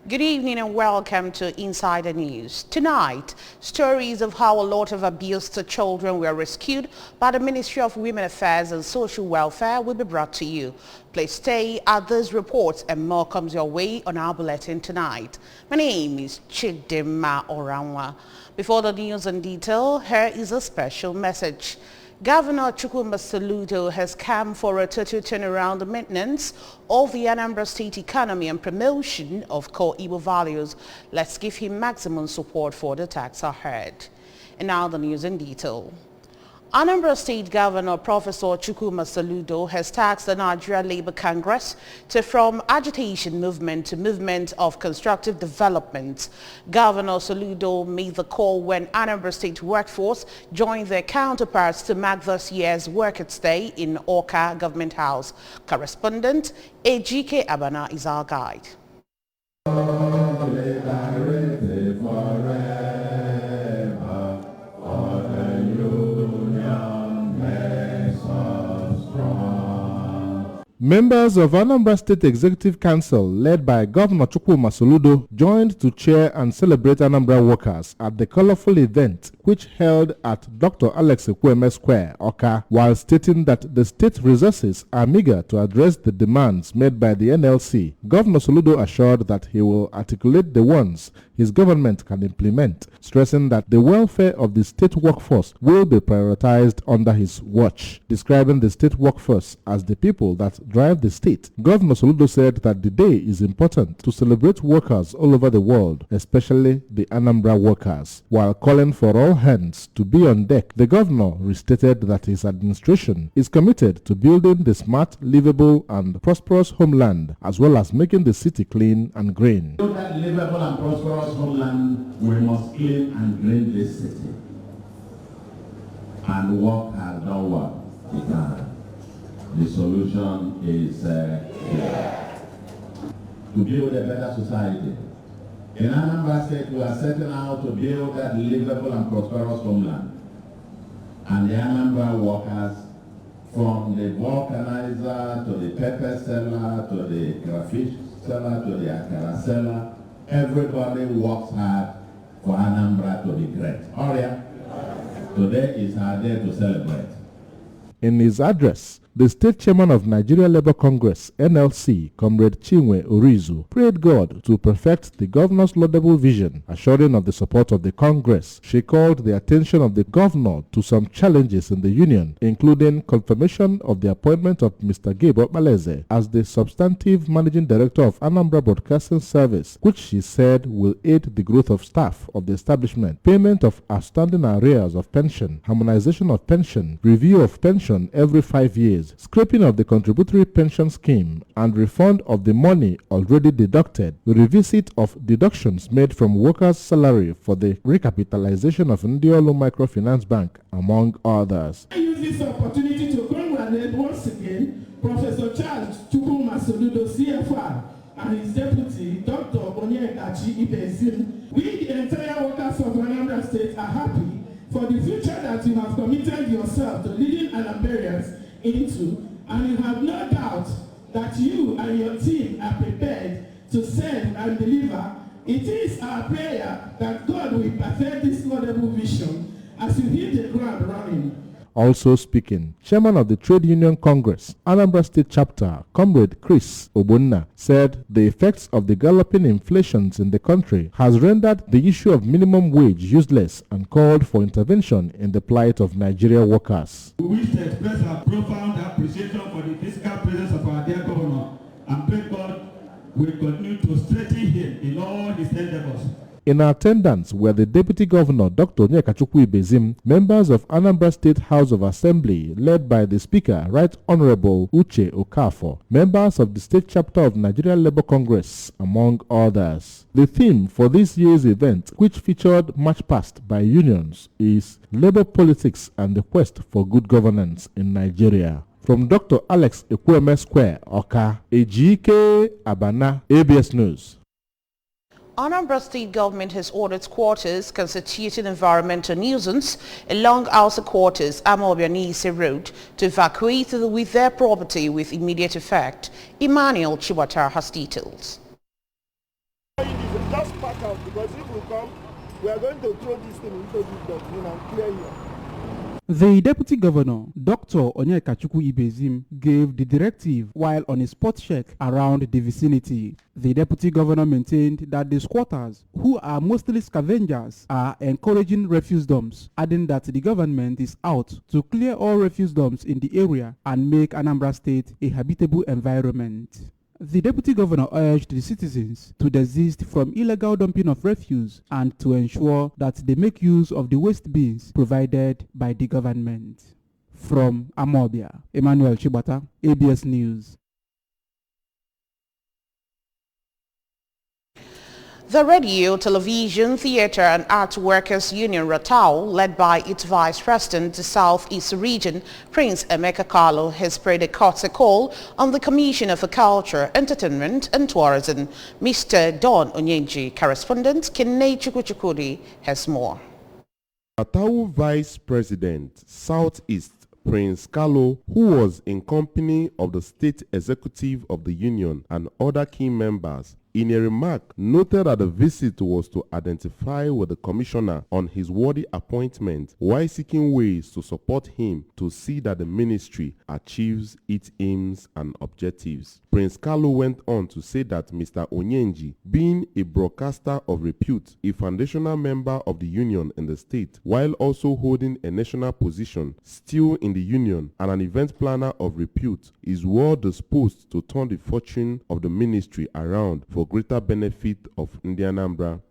Good evening and welcome to Insider News. Tonight, stories of how a lot of abused children were rescued by the Ministry of Women Affairs and Social Welfare will be brought to you. Please stay at these reports and more comes your way on our bulletin tonight. My name is Chidima Oranwa. Before the news in detail, here is a special message. Governor Chukwuma Soludo has come for a total turnaround the maintenance of the Anambra State economy and promotion of core Igbo values. Let's give him maximum support for the task ahead. And now the news in detail. Anambra State Governor Professor Chukwuma Soludo has tasked the Nigeria Labour Congress from agitation movement to movement of constructive development. Governor Soludo made the call when Anambra State workforce joined their counterparts to mark this year's Workers' Day in Awka Government House. Correspondent Ejike Abana is our guide. Members of Anambra State Executive Council, led by Governor Chukwuma Soludo, joined to cheer and celebrate Anambra workers at the colorful event which held at Dr. Alex Ekwueme Square, Awka, while stating that the state resources are meager to address the demands made by the NLC. Governor Soludo assured that he will articulate the ones his government can implement, stressing that the welfare of the state workforce will be prioritized under his watch. Describing the state workforce as the people that drive the state, Governor Soludo said that the day is important to celebrate workers all over the world, especially the Anambra workers. While calling for all hands to be on deck, the governor restated that his administration is committed to building the smart, livable and prosperous homeland, as well as making the city clean and green. To that livable and prosperous homeland, we must clean and green this city. And work has done what it can. The solution is to build a better society. In Anambra State, we are setting out to build that livable and prosperous homeland. And the Anambra workers, from the vulcanizer to the pepper seller to the crayfish seller to the akara seller, everybody works hard for Anambra to be great. Aria, today is our day to celebrate. In his address, the state chairman of Nigeria Labour Congress, NLC, Comrade Chinwe Orizu, prayed God to perfect the governor's laudable vision, assuring of the support of the Congress. She called the attention of the governor to some challenges in the union, including confirmation of the appointment of Mr. Gabriel Maleze as the substantive managing director of Anambra Broadcasting Service, which she said will aid the growth of staff of the establishment, payment of outstanding arrears of pension, harmonization of pension, review of pension every 5 years, scrapping of the contributory pension scheme, and refund of the money already deducted, the revisit of deductions made from workers' salary for the recapitalization of Ndiolu Microfinance Bank, among others. I use this opportunity to congratulate once again Professor Charles Chukwuma Soludo, CFR, and his deputy, Dr. Onyekachi Ibezim. We, the entire workers of Anambra State, are happy for the future that you have committed yourself to leading Anambarians into, and you have no doubt that you and your team are prepared to serve and deliver. It is our prayer that God will perfect this laudable vision as you hit the ground running. Also speaking, Chairman of the Trade Union Congress, Anambra State Chapter, Comrade Chris Obonna, said the effects of the galloping inflations in the country has rendered the issue of minimum wage useless and called for intervention in the plight of Nigeria workers. We wish to express our profound appreciation for the physical presence of our dear governor and pray God will continue to strengthen him in all his endeavors. In attendance were the Deputy Governor Dr. Onyekachi Ibezim, members of Anambra State House of Assembly led by the Speaker, Right Honorable Uche Okafor, members of the State Chapter of Nigeria Labour Congress, among others. The theme for this year's event, which featured March Past by unions, is Labour Politics and the Quest for Good Governance in Nigeria. From Dr. Alex Ekwueme Square, Awka, Ejike Abana, ABS News. Anambra State government has ordered squatters constituting environmental nuisance along Alsa Quarters, Amobianise Road to evacuate with their property with immediate effect. Emmanuel Chiwata has details. because if we come, we are going to throw this thing into this dustbin and clear here. The Deputy Governor, Dr. Onyekachukwu Ibezim, gave the directive while on a spot check around the vicinity. The Deputy Governor maintained that the squatters, who are mostly scavengers, are encouraging refuse dumps, adding that the government is out to clear all refuse dumps in the area and make Anambra State a habitable environment. The Deputy Governor urged the citizens to desist from illegal dumping of refuse and to ensure that they make use of the waste bins provided by the government. From Amobia, Emmanuel Chibata, ABS News. The Radio, Television, Theatre and Art Workers Union Ratau, led by its Vice President, the Southeast Region, Prince Emeka Carlo, has spread a courtesy call on the Commissioner for Culture, Entertainment and Tourism, Mr. Don Onyenji. Correspondent Kene Chukwuchukwudi has more. Ratau Vice President, Southeast, Prince Carlo, who was in company of the State Executive of the Union and other key members, in a remark, noted that the visit was to identify with the commissioner on his worthy appointment while seeking ways to support him to see that the ministry achieves its aims and objectives. Prince Carlo went on to say that Mr. Onyenji, being a broadcaster of repute, a foundational member of the union in the state, while also holding a national position still in the union and an event planner of repute, is well disposed to turn the fortune of the ministry around for greater benefit of Anambra.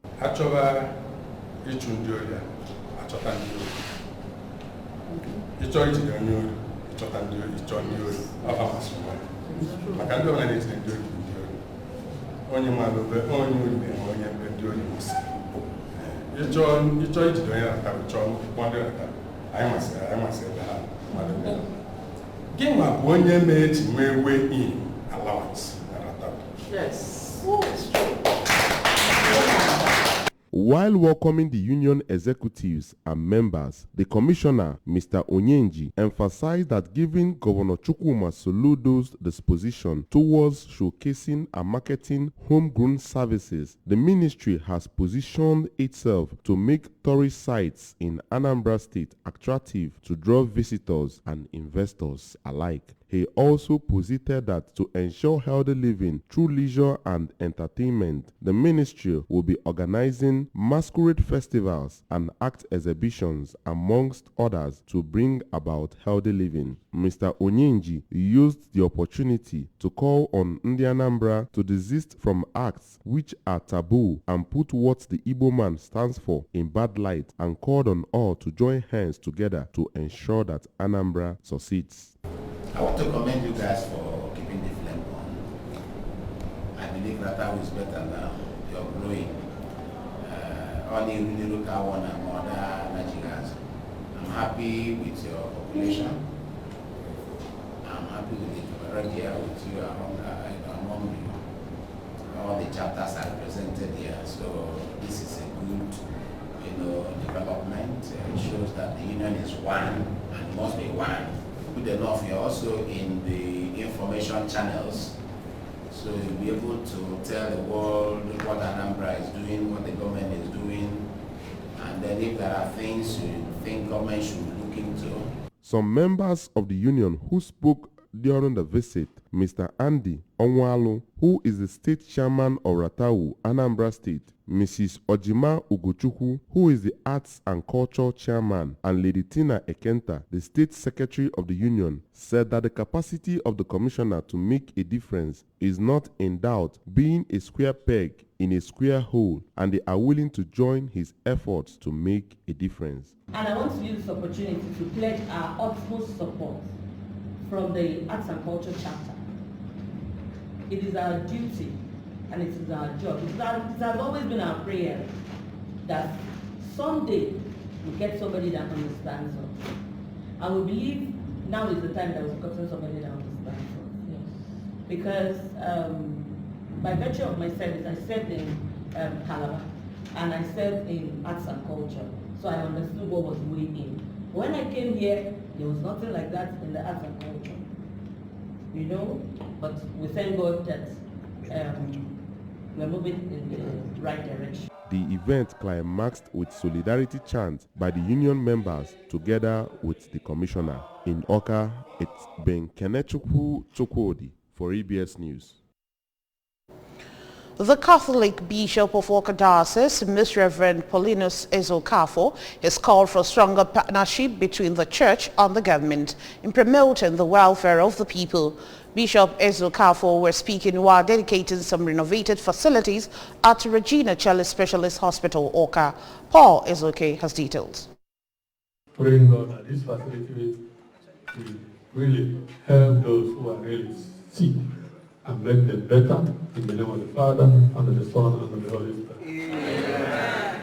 Yes. While welcoming the union executives and members, the commissioner, Mr. Onyenji, emphasized that given Governor Chukwuma Soludo's disposition towards showcasing and marketing homegrown services, the ministry has positioned itself to make tourist sites in Anambra State attractive to draw visitors and investors alike. He also posited that to ensure healthy living through leisure and entertainment, the ministry will be organizing masquerade festivals and art exhibitions amongst others to bring about healthy living. Mr. Onyenji used the opportunity to call on Anambra to desist from acts which are taboo and put what the Igbo man stands for in bad light, and called on all to join hands together to ensure that Anambra succeeds. I want to commend you guys for keeping the flame on. I believe Ratau is better now. You're growing. Only really look at one and other Nigerians. I'm happy with your population. I'm happy with the right here with you among you. All the chapters are represented here. So this is a good, development. It shows that the union is one and must be one. Good enough, you're also in the information channels, so you'll be able to tell the world what Anambra is doing, what the government is doing, and then if there are things you think government should look into. Some members of the union who spoke during the visit, Mr. Andy Onwalo, who is the state chairman of Ratau, Anambra State, Mrs. Ojima Ugochukwu, who is the Arts and Culture Chairman, and Lady Tina Ekenta, the State Secretary of the Union, said that the capacity of the Commissioner to make a difference is not in doubt, being a square peg in a square hole, and they are willing to join his efforts to make a difference. And I want to use this opportunity to pledge our utmost support from the Arts and Culture Chapter. It is our duty and it is our job. It has always been our prayer that someday we get somebody that understands us. And we believe now is the time that we've gotten somebody that understands us. Yes. Because by virtue of my service, I served in Calabar and I served in Arts and Culture. So I understood what was way in. When I came here, there was nothing like that in the Arts and Culture. But we thank God that we're moving in the right direction. The event climaxed with solidarity chants by the union members together with the commissioner. In Oka, it's been Kenechukwu Chukwudi for EBS News. The Catholic Bishop of Oka Diocese, Ms. Reverend Paulinus Ezokafo, has called for stronger partnership between the Church and the government in promoting the welfare of the people. Bishop Ezokafo was speaking while dedicating some renovated facilities at Regina Challenge Specialist Hospital, Oka. Paul Ezoke has details. Praying God that this facility will really help those who are really sick and make them better in the name of the Father, and of the Son, and of the Holy Spirit.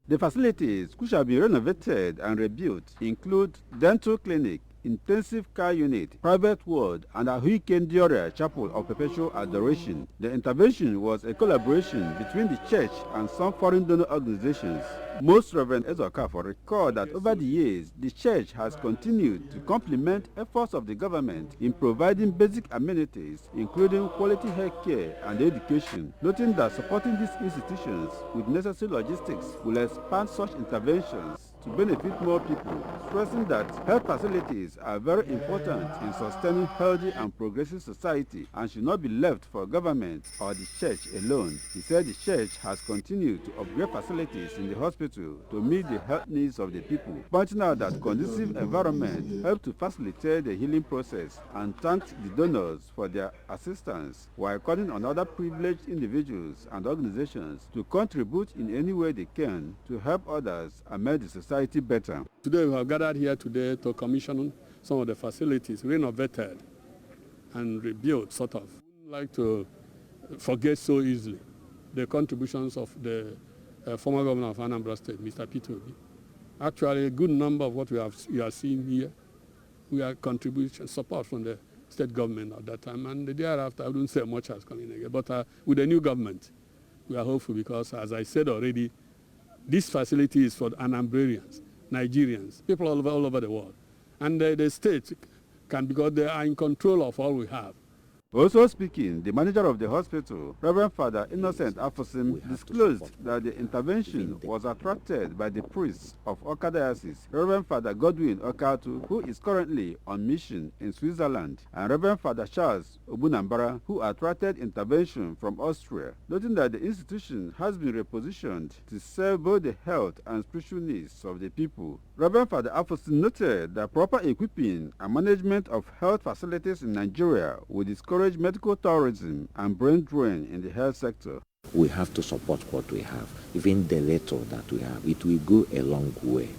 The facilities which shall be renovated and rebuilt include dental clinic, intensive care unit, private ward, and a Huikendiora Chapel of Perpetual Adoration. The intervention was a collaboration between the church and some foreign donor organizations. Most Reverend Ezokafo recalled that over the years, the church has continued to complement efforts of the government in providing basic amenities, including quality health care and education, noting that supporting these institutions with necessary logistics will expand such interventions to benefit more people, stressing that health facilities are very important in sustaining healthy and progressive society and should not be left for government or the church alone. He said the church has continued to upgrade facilities in the hospital to meet the health needs of the people, pointing out that conducive environment helped to facilitate the healing process, and thanked the donors for their assistance, while calling on other privileged individuals and organizations to contribute in any way they can to help others and make the society better. Today we have gathered here today to commission some of the facilities renovated and rebuilt, sort of. I wouldn't like to forget so easily the contributions of the former governor of Anambra State, Mr. Peter Obi. Actually, a good number of what you are seeing here, we are contribution support from the state government at that time, and the thereafter I wouldn't say much has come in again. But with the new government, we are hopeful because, as I said already, this facility is for Anambrarians, Nigerians, people all over the world. And the state can, because they are in control of all we have. Also speaking, the manager of the hospital, Reverend Father Innocent Afosim, disclosed that the intervention was attracted by the priest of Oka Diocese, Reverend Father Godwin Okatu, who is currently on mission in Switzerland, and Reverend Father Charles Obunambara, who attracted intervention from Austria, noting that the institution has been repositioned to serve both the health and spiritual needs of the people. Reverend Father Afosim noted that proper equipping and management of health facilities in Nigeria will discourage medical tourism and brain drain in the health sector. We have to support what we have, even the little that we have. It will go a long way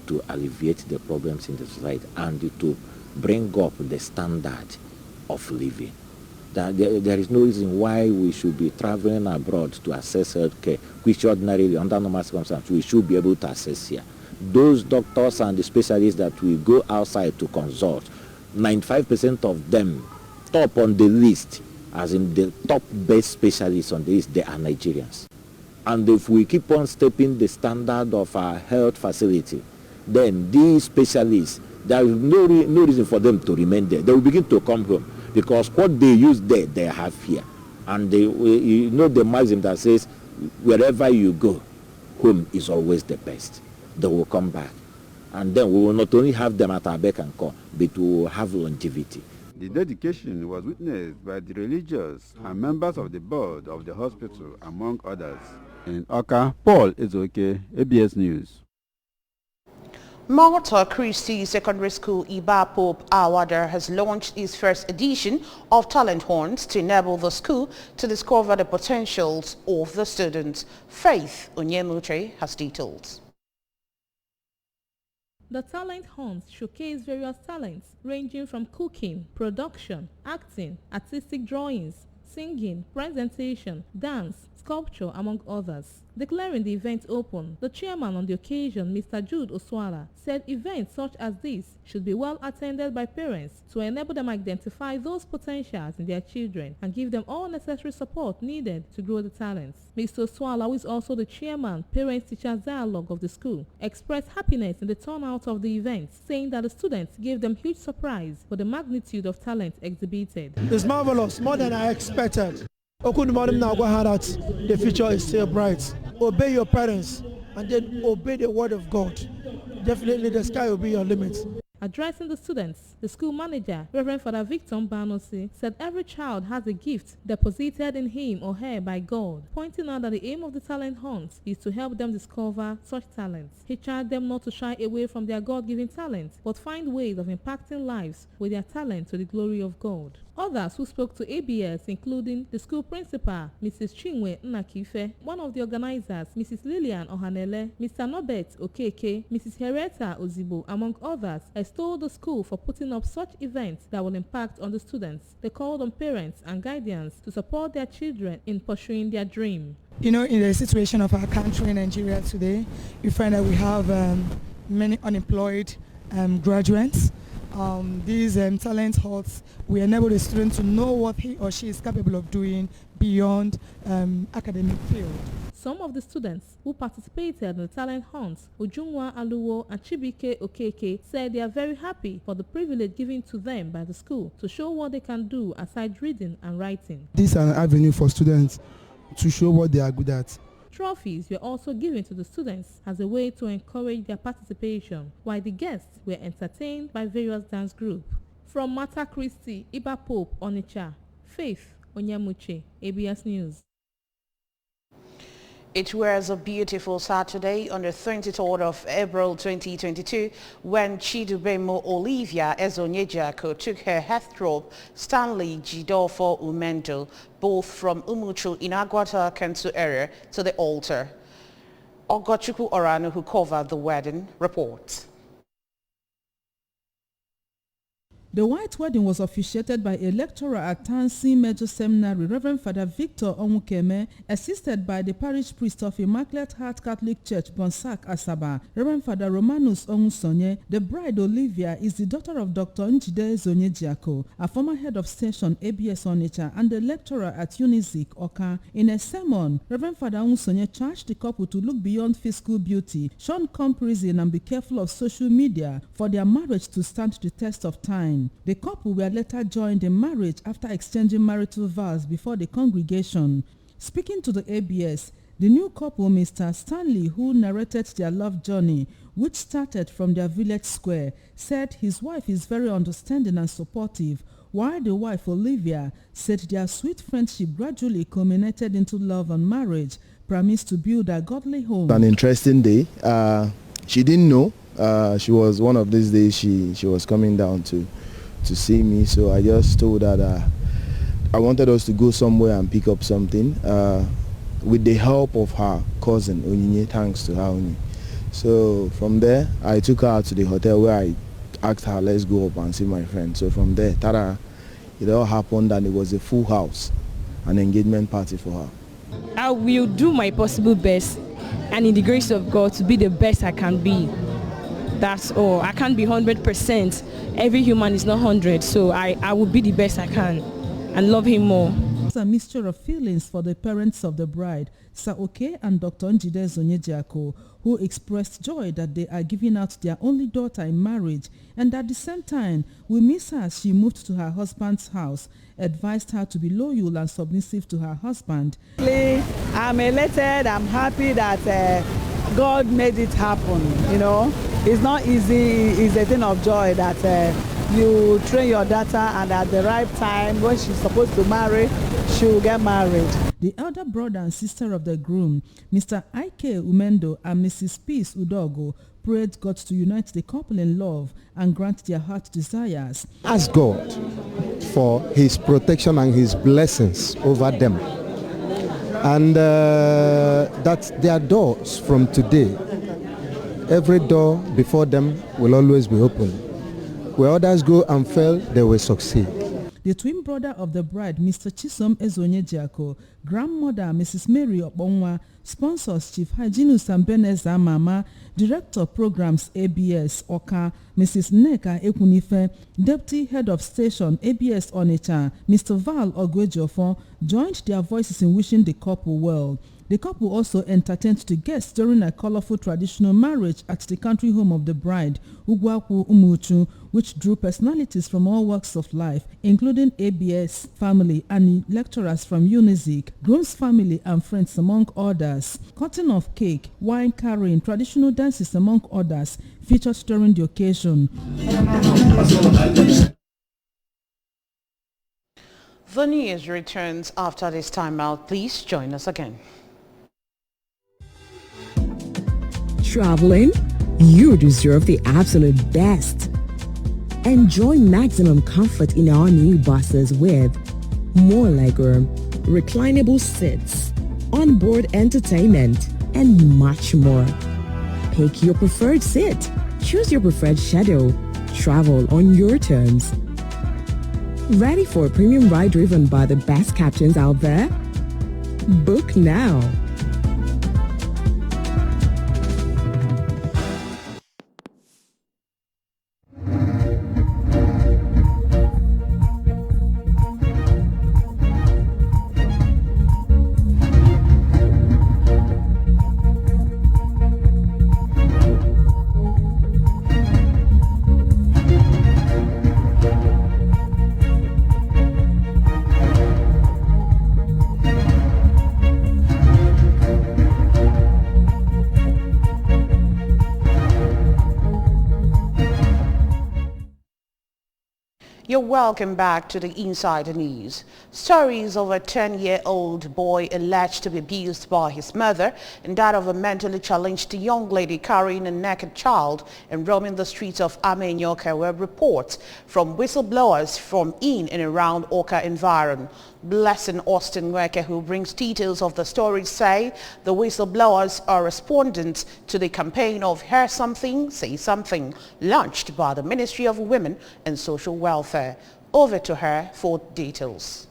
to alleviate the problems in the society and to bring up the standard of living. That there is no reason why we should be traveling abroad to access health care, which ordinarily, under normal circumstances, we should be able to access here. Those doctors and the specialists that we go outside to consult, 95% of them top on the list, as in the top best specialists on the list, they are Nigerians. And if we keep on stepping the standard of our health facility, then these specialists, there is no reason for them to remain there. They will begin to come home because what they use there, they have here. And they, you know the maxim that says, wherever you go, home is always the best. They will come back. And then we will not only have them at our beck and call, but we will have longevity. The dedication was witnessed by the religious and members of the board of the hospital, among others. In Oka, Paul Ezoke, ABS News. Martha Christie Secondary School Iba Pope Awada has launched its first edition of Talent Hunts to enable the school to discover the potentials of the students. Faith Onyemuche has details. The talent hunts showcase various talents ranging from cooking, production, acting, artistic drawings, singing, presentation, dance, sculpture, among others. Declaring the event open, the chairman on the occasion, Mr. Jude Oswala, said events such as this should be well attended by parents to enable them identify those potentials in their children and give them all necessary support needed to grow the talents. Mr. Oswala, who is also the chairman, Parents-Teachers Dialogue of the school, expressed happiness in the turnout of the event, saying that the students gave them huge surprise for the magnitude of talent exhibited. It's marvelous, more than I expected. Okudumodum now go hard at the future is still bright. obey your parents, and then obey the word of God, definitely the sky will be your limit. Addressing the students, the school manager, Reverend Father Victor Mbanosi, said every child has a gift deposited in him or her by God, pointing out that the aim of the talent hunt is to help them discover such talents. He charged them not to shy away from their God-given talents, but find ways of impacting lives with their talent to the glory of God. Others who spoke to ABS, including the school principal, Mrs. Chinwe Nnakife, one of the organizers, Mrs. Lillian Ohanele, Mr. Norbert Okeke, Mrs. Hereta Ozibo, among others, extolled the school for putting up such events that will impact on the students. They called on parents and guardians to support their children in pursuing their dream. You know, in the situation of our country in Nigeria today, you find that we have many unemployed graduates. These talent halls, we enable the student to know what he or she is capable of doing beyond academic field. Some of the students who participated in the talent hunts, Ujunwa Aluwo and Chibike Okeke, said they are very happy for the privilege given to them by the school to show what they can do aside reading and writing. This is an avenue for students to show what they are good at. Trophies were also given to the students as a way to encourage their participation, while the guests were entertained by various dance groups. From Mata Christi, Iba Pope, Onitsha, Faith Onyemuche, ABS News. It was a beautiful Saturday on the 23rd of April 2022 when Chidubemo Olivia Ezonyejako took her heartthrob Stanley Jidofo Umendo, both from Umuchu in Agwata, Kansu area, to the altar. Ogochukwu Orano, who covered the wedding, reports. The white wedding was officiated by a lecturer at Tansi Major Seminary, Reverend Father Victor Onwukeme, assisted by the parish priest of Immaculate Heart Catholic Church, Bonsac, Asaba, Reverend Father Romanus Onwusonye. The bride, Olivia, is the daughter of Dr. Njide Zonyejiako, a former head of station ABS Onitsha and the lecturer at Unizik, Oka. In a sermon, Reverend Father Onwusonye charged the couple to look beyond physical beauty, shun comparison, and be careful of social media for their marriage to stand the test of time. The couple were later joined in marriage after exchanging marital vows before the congregation. Speaking to the ABS, the new couple, Mr. Stanley, who narrated their love journey, which started from their village square, said his wife is very understanding and supportive, while the wife, Olivia, said their sweet friendship gradually culminated into love and marriage, promised to build a godly home. An interesting day. She didn't know. She was one of these days she was coming down to see me, so I just told her that I wanted us to go somewhere and pick up something with the help of her cousin Onyinye, thanks to her Onyinye. So from there I took her to the hotel where I asked her, let's go up and see my friend. So from there, it all happened and it was a full house, an engagement party for her. I will do my possible best, and in the grace of God, to be the best I can be. That's all. I can't be 100%. Every human is not 100, so I will be the best I can and love him more. It's a mixture of feelings for the parents of the bride, Sir Oke and Dr. Njide Zonyejiako, who expressed joy that they are giving out their only daughter in marriage, and at the same time, we miss her as she moved to her husband's house, advised her to be loyal and submissive to her husband. I'm elated, I'm happy that God made it happen, you know. It's not easy, it's a thing of joy that you train your daughter and at the right time, when she's supposed to marry, she will get married. The elder brother and sister of the groom, Mr. Ike Umendo and Mrs. Peace Udogo, prayed God to unite the couple in love and grant their heart desires. Ask God for his protection and his blessings over them. And that their doors from today, every door before them will always be open. Where others go and fail, they will succeed. The twin brother of the bride, Mr. Chisom Ezonyejiako, grandmother Mrs. Mary Obonwa, sponsors Chief Hyginus Ambeneza Mama, Director Programs ABS Oka, Mrs. Nneka Ekunife, Deputy Head of Station ABS Onitsha, Mr. Val Ogwejofo, joined their voices in wishing the couple well. The couple also entertained the guests during a colorful traditional marriage at the country home of the bride, Ugwaku Umuchu, which drew personalities from all walks of life, including ABS family and lecturers from Unizik, groom's family and friends, among others. Cutting of cake, wine carrying, traditional dances, among others, featured during the occasion. The news returns after this time out. Please join us again. Traveling? You deserve the absolute best. Enjoy maximum comfort in our new buses with more legroom, reclinable seats, onboard entertainment, and much more. Pick your preferred seat. Choose your preferred schedule. Travel on your terms. Ready for a premium ride driven by the best captains out there? Book now. You're welcome back to the Insider News. Stories of a 10-year-old boy alleged to be abused by his mother and that of a mentally challenged young lady carrying a naked child and roaming the streets of Amenyoka were reports from whistleblowers from in and around Oka environ. Blessing Austin Weke, who brings details of the story, say the whistleblowers are respondents to the campaign of Hear Something, Say Something, launched by the Ministry of Women and Social Welfare. Over to her for details.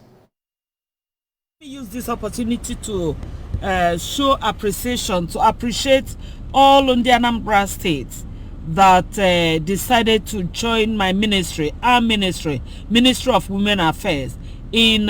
We use this opportunity to show appreciation, to appreciate all on the Anambra State that decided to join my ministry, our ministry, Ministry of Women Affairs, in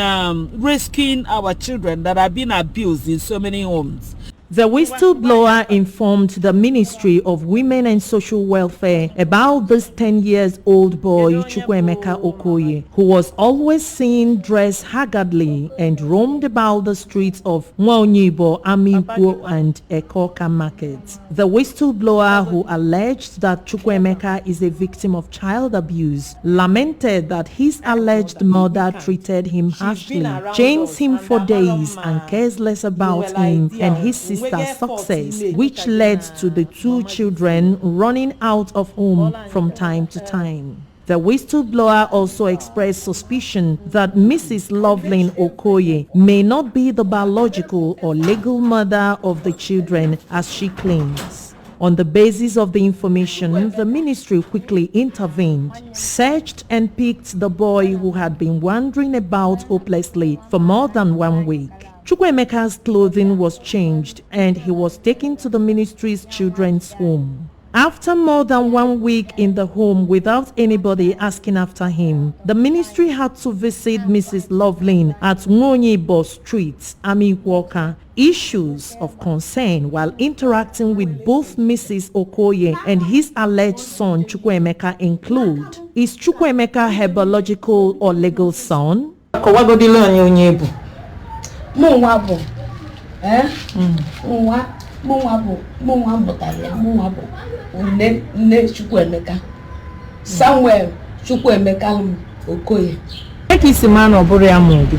rescuing our children that have been abused in so many homes. The whistleblower informed the Ministry of Women and Social Welfare about this 10-year-old boy, Chukwuemeka Okoye, who was always seen dressed haggardly and roamed about the streets of Nwaonyibo, Amikwo and Ekoka markets. The whistleblower, who alleged that Chukwuemeka is a victim of child abuse, lamented that his alleged mother treated him harshly, chains him for days and cares less about him and his sister success, which led to the two children running out of home from time to time. The whistleblower also expressed suspicion that Mrs. Loveline Okoye may not be the biological or legal mother of the children as she claims. On the basis of the information, the ministry quickly intervened, searched and picked the boy who had been wandering about hopelessly for more than 1 week. Chukwuemeka's clothing was changed and he was taken to the ministry's children's home. After more than 1 week in the home without anybody asking after him, the ministry had to visit Mrs. Loveline at Nwaonyibo Street, Amikwo. Issues of concern while interacting with both Mrs. Okoye and his alleged son Chukwuemeka include: is Chukwuemeka her biological or legal son? Mungwabo, Mungwabo, ne Chukwuemeka. Somewhere Chukwuemeka Okoye. What is the man of Buriamubi?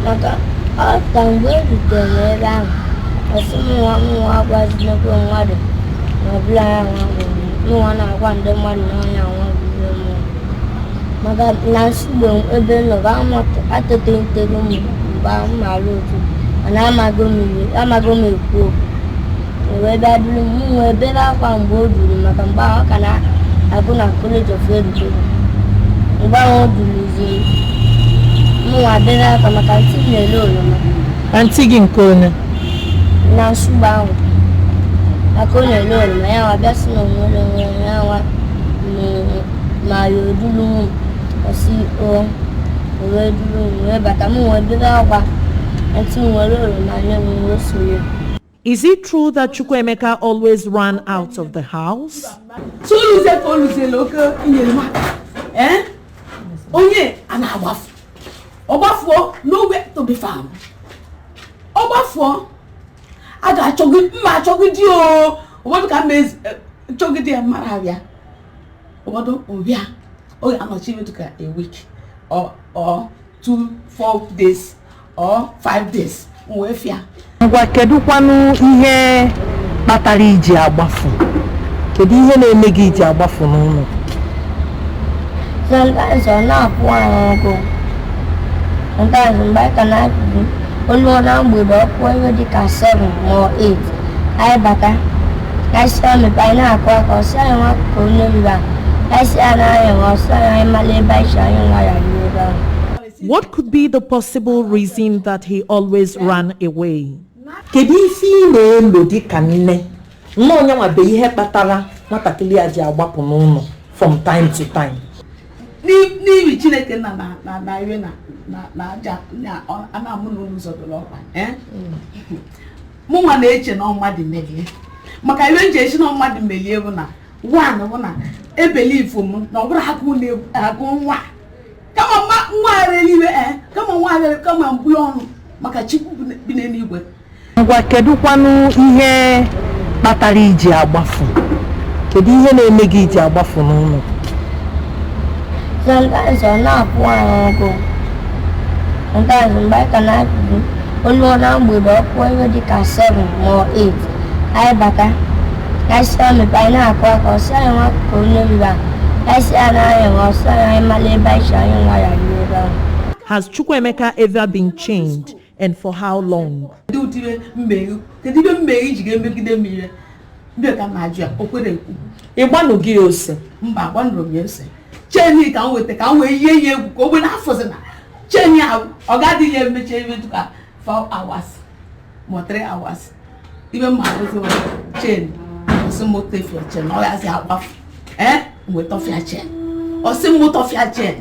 Maka, all time where you go around. Someone was never one. No blind, no one. I want the money. Maka, Nancy don't even know how much I think they don't. My road, and I'm going to go. Where that room, where better from board, Macamba, can I go to college of education. If I want to lose it, no, I better come and continue alone. And taking corner. Now, Suba, I couldn't alone. I just know my room. I see, wee duru wee bata m wee bido akwa ntị m were oroma nye m wee sonye. Is it true that Chukwuemeka always ran out of the house? Onye ana agbafu. Ogbafuo nowhere to be found. Ogbafuo aga achọgị mma achọgị di o. Obodo ka mezi achọgị di mara abịa. Obodo obia. O anọchi metu ka a week or 2-4 days or 5 days. Nwe fia. Ngwa kedu kwanu ihe kpatara iji agbafu? Kedu ihe na-eme gị iji agbafu n'ụlọ? Sometimes ọ na-apụ anyị ọgụ. Sometimes mgbe anyị ka na-apụ olu na mgbede ọkụ ebe dịka 7 ma 8 anyị bata anyị si mepe anyị na-akụ aka ọsị anyị nwa ka onye riri anyị si anyị anya nwa ọsị anyị mala ebe anyị si anyị nwa ya riri ebe ahụ. What could be the possible reason that he always ran away? Kedu ife ị na-elo dịka nne nwa onye nwabe ihe kpatara nwatakịrị a ji agbapụ n'ụlọ from time to time? N'ihi Chineke na iwe na aja na amụ n'ụzọ dọrọ ọkpa mụ nwa na-eche na mmadụ melie maka iwe nche echi na mmadụ melie bụ na bụ na ebelifu m na ọ bụrụ agụ nwa kama nwa ara eluigwe kama nwa ara kama mbụlụ ọnụ maka Chukwu bi n'eluigwe. Ngwa kedu kwanu ihe kpatara iji agbafu? Kedu ihe na-eme gị iji agbafu n'ụlọ? Sometimes ọ na-apụ anyị ọgụ. Sometimes mgbe anyị ka na-apụ olu na mgbede ọkụ ebe dịka 7 ma 8 anyị bata anyị si mepe anyị na-akụ aka ọsị anyị nwa ka onye riri anyị si anyị anya nwa ọsị anyị mala ebe anyị si anyị nwa ya riri ebe ahụ. Has Chukwuemeka ever been chained, and for how long? Kedu ibe mmeri ji ga-emegide mmiri ndị ka na-ajụ ya o kwere ekwu. Ịgbanụ gị ose? Mba, agbanụrụ m ya ose. Cheni ka m weta ka m wee yie ya egwu ka o gbe n'afọzi na cheni ahụ ọ ga-adịghị emecha ebe ka 4 hours ma 3 hours. Ibe mma arụzi cheni ọsị m tofia chen ọ ya si agbafu mgbe tofia chen ọsị m tofia chen.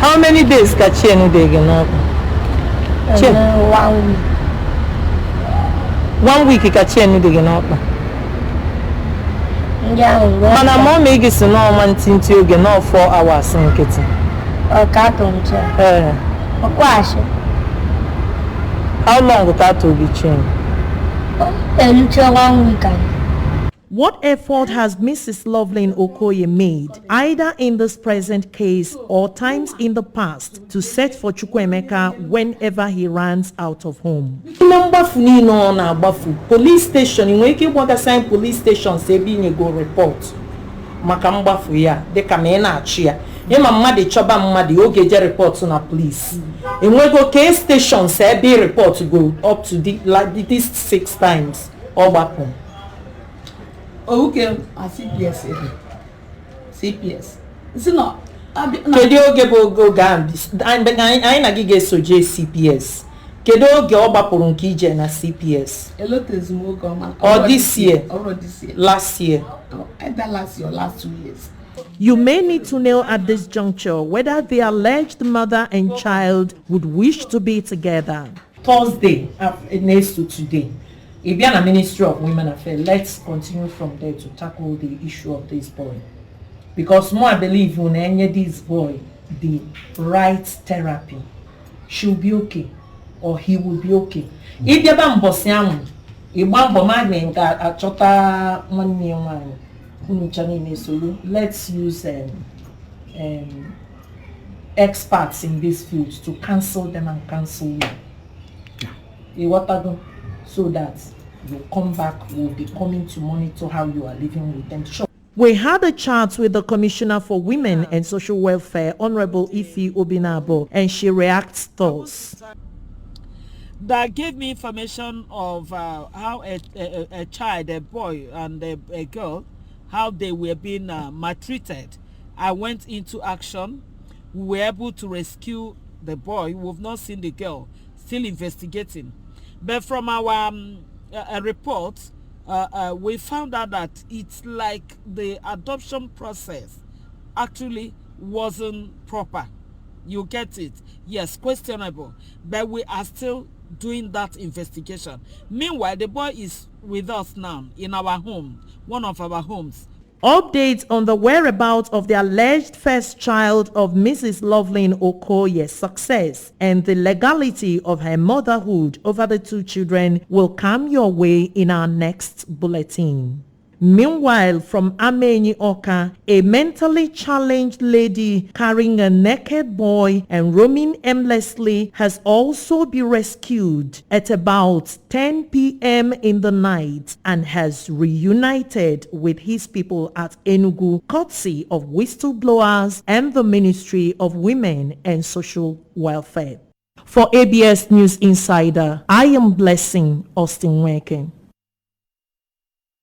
How many days ka chen dị gị n'ọkụ? 1 week. 1 week ka chen dị gị n'ọkpa? Mana ma ị gị si n'ọma ntịntị oge nọ 4 hours nkịtị. How long ka atụ gị chen? 1 week. What effort has Mrs. Loveline Okoye made, either in this present case or times in the past, to set for Chukwuemeka whenever he runs out of home? Police station, in wake sign police station say being go report. Makambafu ya, de kamena chia. Ema mmadụ chọba mmadụ oge je report na police. In wego case station say be report go up to this 6 times. Ogbapụ. Okay, CPS. Kedu oge bụ oge anyị na gị ga-esoje CPS? Kedu oge ọ gbapụrụ nke ije na CPS? Or this year? Last year? Either last year or last 2 years. You may need to know at this juncture whether the alleged mother and child would wish to be together. Thursday, next to today. Ibiana Ministry of Women Affairs, let's continue from there to tackle the issue of this boy. Because more I believe when any this boy the right therapy, she'll be okay or he will be okay. If you ban bosiam, let's use experts in this field to counsel them and counsel you. So that you come back, we'll be coming to monitor how you are living with them. Sure. We had a chat with the Commissioner for Women and Social Welfare, Honorable Ife Obinabo, and she reacts thus. That gave me information of how a child, a boy and a girl, how they were being maltreated. I went into action. We were able to rescue the boy. We've not seen the girl. Still investigating. But from our report, we found out that it's like the adoption process actually wasn't proper. You get it? Yes, questionable. But we are still doing that investigation. Meanwhile, the boy is with us now in our home, one of our homes. Updates on the whereabouts of the alleged first child of Mrs. Loveline Okoye's success and the legality of her motherhood over the two children will come your way in our next bulletin. Meanwhile, from Amenyi Oka, a mentally challenged lady carrying a naked boy and roaming aimlessly has also been rescued at about 10 p.m. in the night and has reunited with his people at Enugu, courtesy of whistleblowers and the Ministry of Women and Social Welfare. For ABS News Insider, I am Blessing Austin Weke.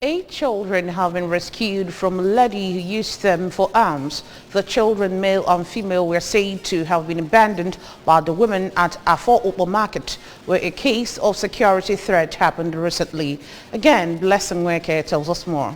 8 children have been rescued from a lady who used them for arms. The children, male and female, were said to have been abandoned by the women at Afo Opo Market, where a case of security threat happened recently. Again, Blessing Weke tells us more.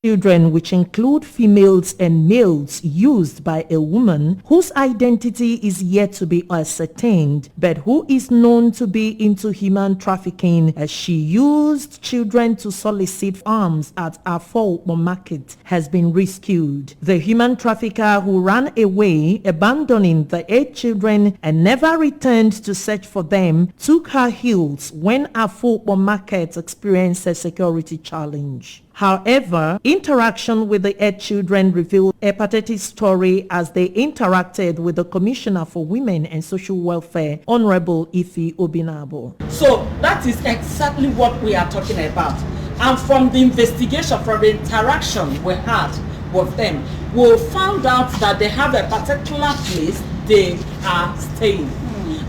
Children, which include females and males, used by a woman whose identity is yet to be ascertained, but who is known to be into human trafficking as she used children to solicit arms at Afo Market, has been rescued. The human trafficker, who ran away, abandoning the 8 children and never returned to search for them, took her heels when Afo Market experienced a security challenge. However, interaction with the 8 children revealed a pathetic story as they interacted with the Commissioner for Women and Social Welfare, Honorable Ife Obinabo. So that is exactly what we are talking about. And from the investigation, from the interaction we had with them, we found out that they have a particular place they are staying.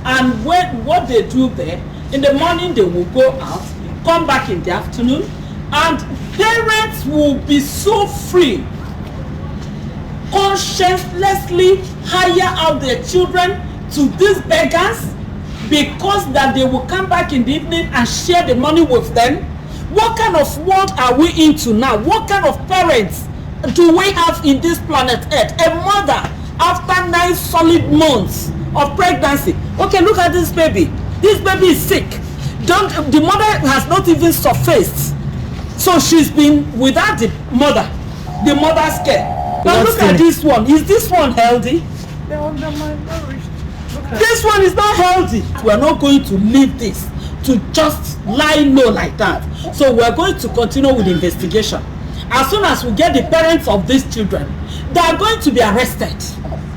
And what they do there, in the morning they will go out, come back in the afternoon, and parents will be so free, conscientiously hire out their children to these beggars because that they will come back in the evening and share the money with them. What kind of world are we into now? What kind of parents do we have in this planet Earth? A mother after 9 solid months of pregnancy. Okay, look at this baby. This baby is sick. The mother has not even surfaced. So she's been without the mother's care. Now look at this one. Is this one healthy? They're under malnourished. This one is not healthy. We are not going to leave this to just lie low like that. So we are going to continue with the investigation. As soon as we get the parents of these children, they are going to be arrested.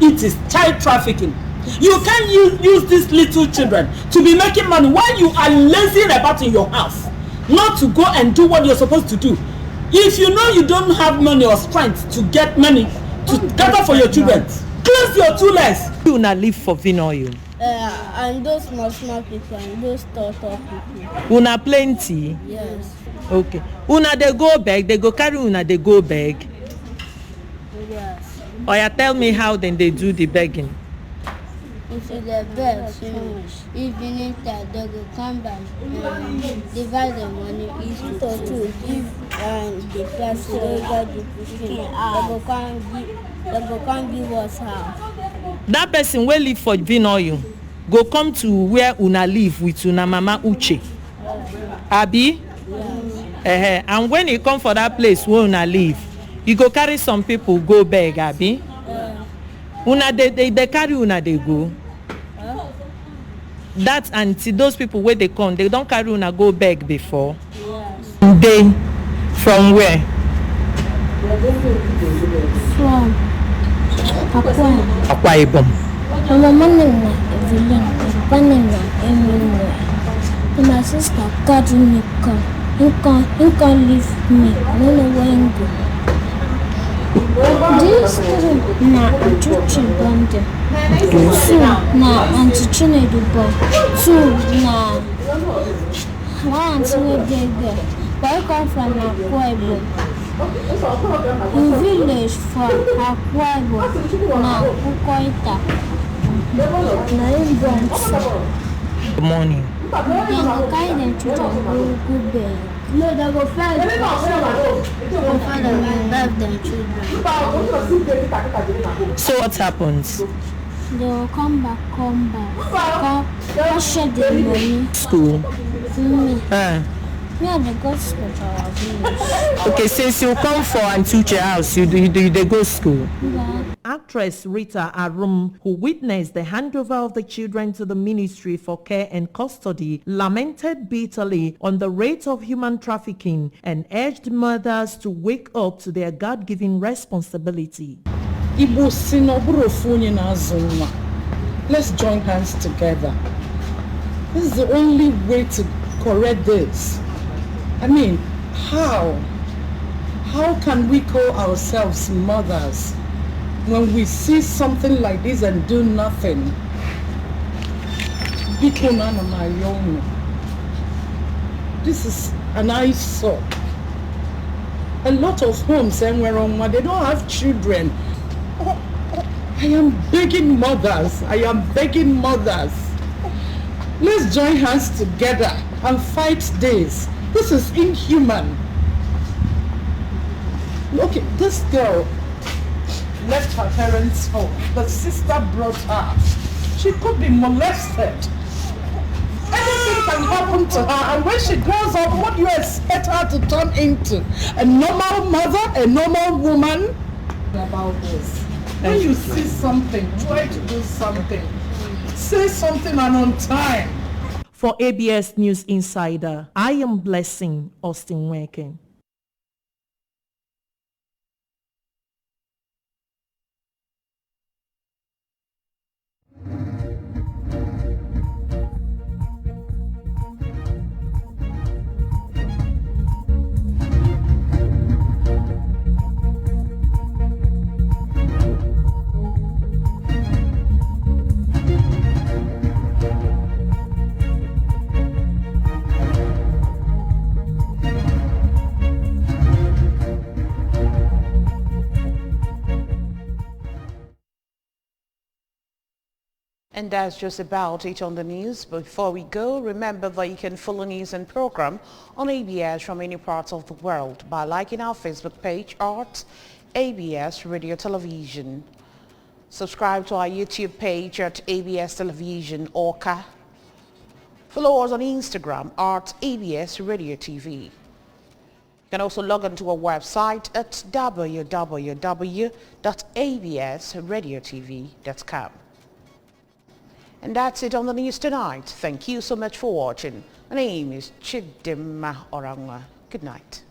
It is child trafficking. You can't use these little children to be making money while you are lazing about in your house, not to go and do what you're supposed to do. If you know you don't have money or strength to get money to gather for your children, close your 2 legs. You na live for Vinoyo. And those small people and those tall people. Una plenty? Yes. Okay. Una they go beg, they go carry una they go beg. Yes. Oya, tell me how then they do the begging. If they beg finish, evening time they go come back and divide the money easy to two. If the person they got the pikin, they go come give us half. That person will live for Vinoyo go come to where una live with una mama Uche. Abi? Yes. And when you come for that place where una live, you go carry some people go beg, Abi? Una they carry una they go. That until those people where they come, they don't carry una go beg before. Yes. They from where? From Akwa Ibom. My mama na Evelyn, my papa na Emmanuel. My sister carry me come. He can't leave me. I don't know where he go. This three na Chuchi Bande. 2 na Auntie Chinedu Boy. 2 na one Auntie Wedege. But I come from Akwa Ibom. In village from Akwa Ibom na Kukoita. Na in Bronx. Good morning. They go carry them children go beg. No, they go find them. Go find them and beg them children. So what happens? They will come back. Come share the money. School. Me. Me are the gospel for our village. Okay, since you come for Antuche house, you go school. Yeah. Actress Rita Arum, who witnessed the handover of the children to the Ministry for Care and Custody, lamented bitterly on the rate of human trafficking and urged mothers to wake up to their God-given responsibility. Let's join hands together. This is the only way to correct this. I mean, how can we call ourselves mothers when we see something like this and do nothing? This is an eyesore. A lot of homes they don't have children. I am begging mothers. Let's join hands together and fight this. This is inhuman. Look, this girl left her parents' home. The sister brought her. She could be molested. Anything can happen to her, and when she grows up, what do you expect her to turn into? A normal mother, a normal woman? About this. When you see something, try to do something. Say something and on time. For ABS News Insider, I am Blessing Austin Weken. And that's just about it on the news. Before we go, remember that you can follow news and program on ABS from any parts of the world by liking our Facebook page at ABS Radio Television. Subscribe to our YouTube page at ABS Television Orca. Follow us on Instagram at ABS Radio TV. You can also log on to our website at www.absradiotv.com. And that's it on the news tonight. Thank you so much for watching. My name is Chidimma Orangwa. Good night.